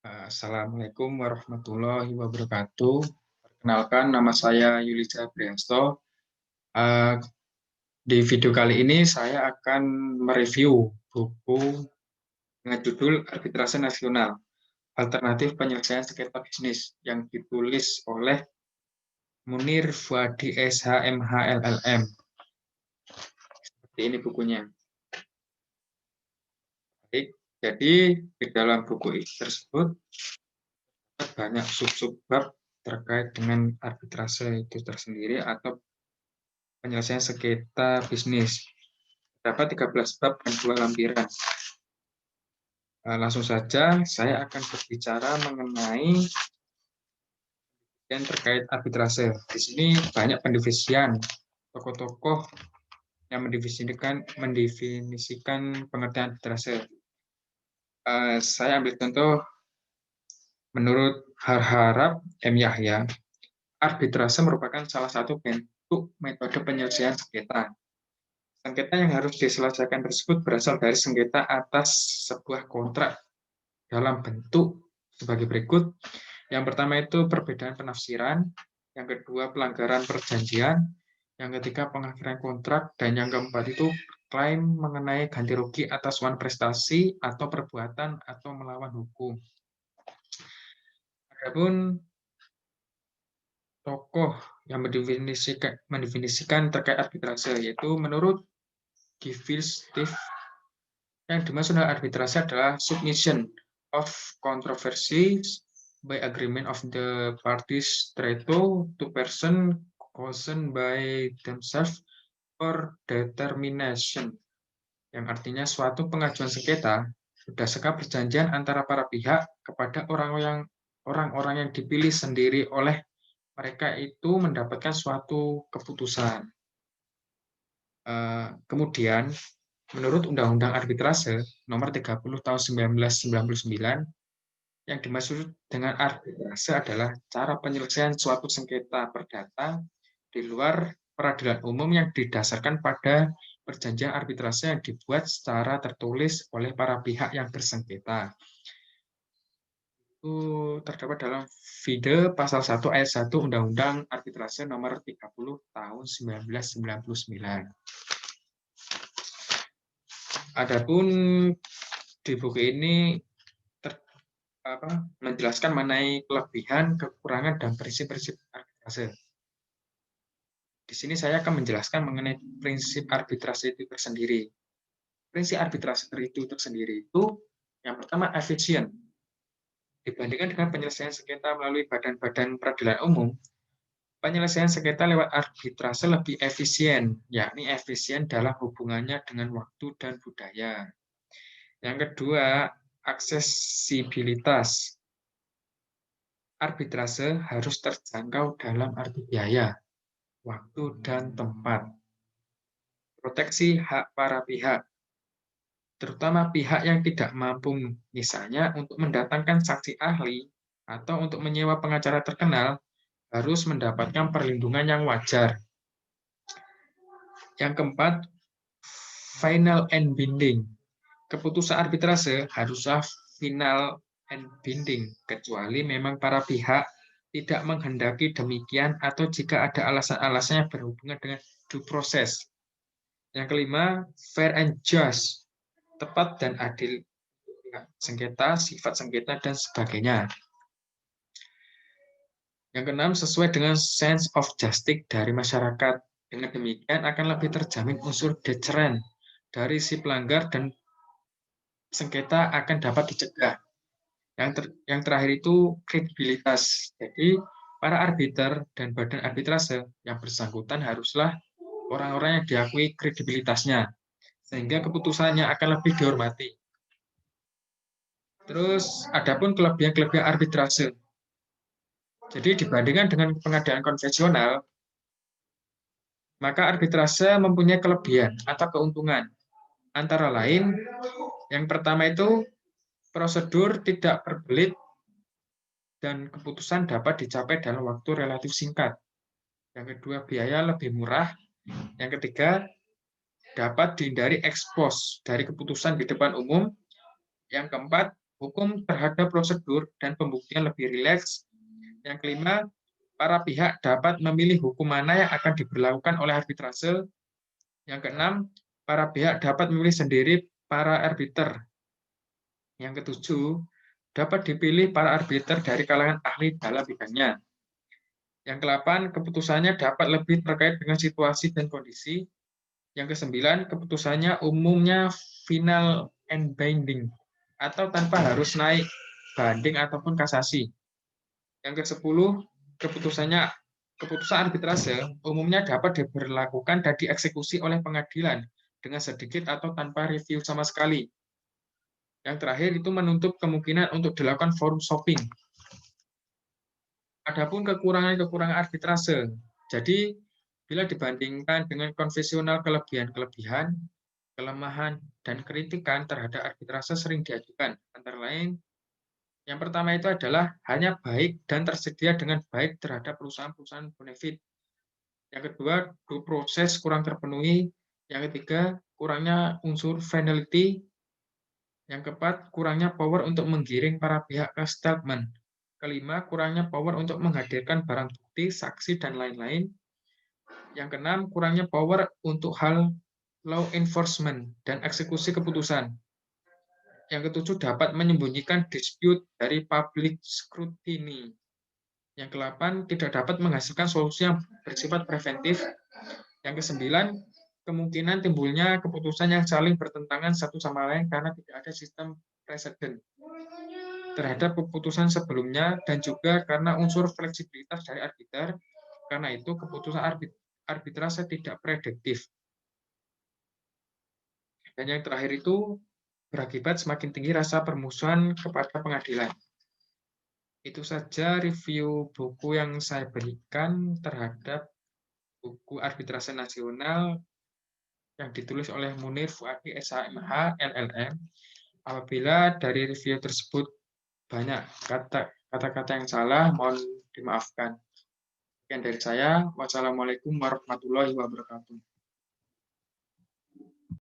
Assalamualaikum warahmatullahi wabarakatuh. Perkenalkan, nama saya Yuliza Briansto. Eh, Di video kali ini saya akan mereview buku dengan judul Arbitrase Nasional, Alternatif Penyelesaian Sengketa Bisnis yang ditulis oleh Munir Fuadi SHMH LLM. Seperti ini bukunya. Baik, jadi di dalam buku tersebut banyak sub-sub bab terkait dengan arbitrase itu tersendiri atau penyelesaian sengketa bisnis. Terdapat 13 bab dan 2 lampiran. Langsung saja saya akan berbicara mengenai yang terkait arbitrase. Di sini banyak pendefinisian tokoh-tokoh yang mendefinisikan pengertian arbitrase. Saya ambil contoh menurut Harharab M. Yahya, arbitrase merupakan salah satu bentuk metode penyelesaian sengketa. Sengketa yang harus diselesaikan tersebut berasal dari sengketa atas sebuah kontrak dalam bentuk sebagai berikut. Yang pertama itu perbedaan penafsiran, yang kedua pelanggaran perjanjian, yang ketiga pengakhiran kontrak, dan yang keempat itu klaim mengenai ganti rugi atas suatu prestasi atau perbuatan atau melawan hukum. Adapun tokoh yang mendefinisikan terkait arbitrase, yaitu menurut Giffil Steve, yang dimaksud arbitrase adalah submission of controversies by agreement of the parties treaty to person chosen by themselves for determination, yang artinya suatu pengajuan sengketa berdasarkan perjanjian antara para pihak kepada orang-orang yang dipilih sendiri oleh mereka itu mendapatkan suatu keputusan. Kemudian, menurut Undang-Undang Arbitrase Nomor 30 Tahun 1999, yang dimaksud dengan arbitrase adalah cara penyelesaian suatu sengketa perdata di luar peradilan umum yang didasarkan pada perjanjian arbitrase yang dibuat secara tertulis oleh para pihak yang bersengketa. Itu terdapat dalam Vide pasal 1 ayat 1 Undang-Undang Arbitrase Nomor 30 Tahun 1999. Adapun di buku ini menjelaskan mengenai kelebihan, kekurangan, dan prinsip-prinsip arbitrase. Di sini saya akan menjelaskan mengenai prinsip arbitrase itu tersendiri. Prinsip arbitrase itu tersendiri itu yang pertama efisien. Dibandingkan dengan penyelesaian sengketa melalui badan-badan peradilan umum, penyelesaian sengketa lewat arbitrase lebih efisien, yakni efisien dalam hubungannya dengan waktu dan budaya. Yang kedua, aksesibilitas. Arbitrase harus terjangkau dalam arti biaya, waktu, dan tempat. Proteksi hak para pihak, terutama pihak yang tidak mampu, misalnya untuk mendatangkan saksi ahli atau untuk menyewa pengacara terkenal, harus mendapatkan perlindungan yang wajar. Yang keempat, final and binding. Keputusan arbitrase haruslah final and binding, kecuali memang para pihak tidak menghendaki demikian atau jika ada alasan-alasan yang berhubungan dengan due process. Yang kelima, fair and just, tepat dan adil sengketa, sifat sengketa, dan sebagainya. Yang keenam, sesuai dengan sense of justice dari masyarakat. Dengan demikian akan lebih terjamin unsur deterrent dari si pelanggar dan sengketa akan dapat dicegah. Yang terakhir itu kredibilitas. Jadi para arbiter dan badan arbitrase yang bersangkutan haruslah orang-orang yang diakui kredibilitasnya, sehingga keputusannya akan lebih dihormati. Terus, adapun kelebihan-kelebihan arbitrase. Jadi dibandingkan dengan pengadaan konvensional, maka arbitrase mempunyai kelebihan atau keuntungan. Antara lain, yang pertama itu prosedur tidak berbelit dan keputusan dapat dicapai dalam waktu relatif singkat. Yang kedua, biaya lebih murah. Yang ketiga, dapat dihindari ekspos dari keputusan di depan umum. Yang keempat, Hukum terhadap prosedur dan pembuktian lebih rileks. Yang kelima, para pihak dapat memilih hukum mana yang akan diberlakukan oleh arbitrase. Yang keenam, para pihak dapat memilih sendiri para arbiter. Yang ketujuh, dapat dipilih para arbiter dari kalangan ahli dalam bidangnya. Yang kedelapan, keputusannya dapat lebih terkait dengan situasi dan kondisi. Yang kesembilan, keputusannya umumnya final and binding, atau tanpa harus naik banding ataupun kasasi. Yang kesepuluh, keputusan arbitrase umumnya dapat diberlakukan dan dieksekusi oleh pengadilan dengan sedikit atau tanpa review sama sekali. Yang terakhir itu menutup kemungkinan untuk dilakukan forum shopping. Adapun kekurangan-kekurangan arbitrase. Jadi, bila dibandingkan dengan konvensional, kelebihan-kelebihan, kelemahan, dan kritikan terhadap arbitrase sering diajukan. Antara lain, yang pertama itu adalah hanya baik dan tersedia dengan baik terhadap perusahaan-perusahaan benefit. Yang kedua, proses kurang terpenuhi. Yang ketiga, kurangnya unsur finality. Yang keempat, kurangnya power untuk menggiring para pihak ke statement. Kelima, kurangnya power untuk menghadirkan barang bukti, saksi, dan lain-lain. Yang keenam, kurangnya power untuk hal law enforcement dan eksekusi keputusan. Yang ketujuh, dapat menyembunyikan dispute dari public scrutiny. Yang kedelapan, tidak dapat menghasilkan solusi yang bersifat preventif. Yang kesembilan, kemungkinan timbulnya keputusan yang saling bertentangan satu sama lain karena tidak ada sistem preseden terhadap keputusan sebelumnya, dan juga karena unsur fleksibilitas dari arbiter. Karena itu, keputusan arbitrase tidak prediktif. Dan yang terakhir itu, berakibat semakin tinggi rasa permusuhan kepada pengadilan. Itu saja review buku yang saya berikan terhadap buku Arbitrase Nasional yang ditulis oleh Munir Fuadi, SHMH, LLM. Apabila dari review tersebut banyak kata-kata yang salah, mohon dimaafkan. Sekian dari saya. Wassalamualaikum warahmatullahi wabarakatuh.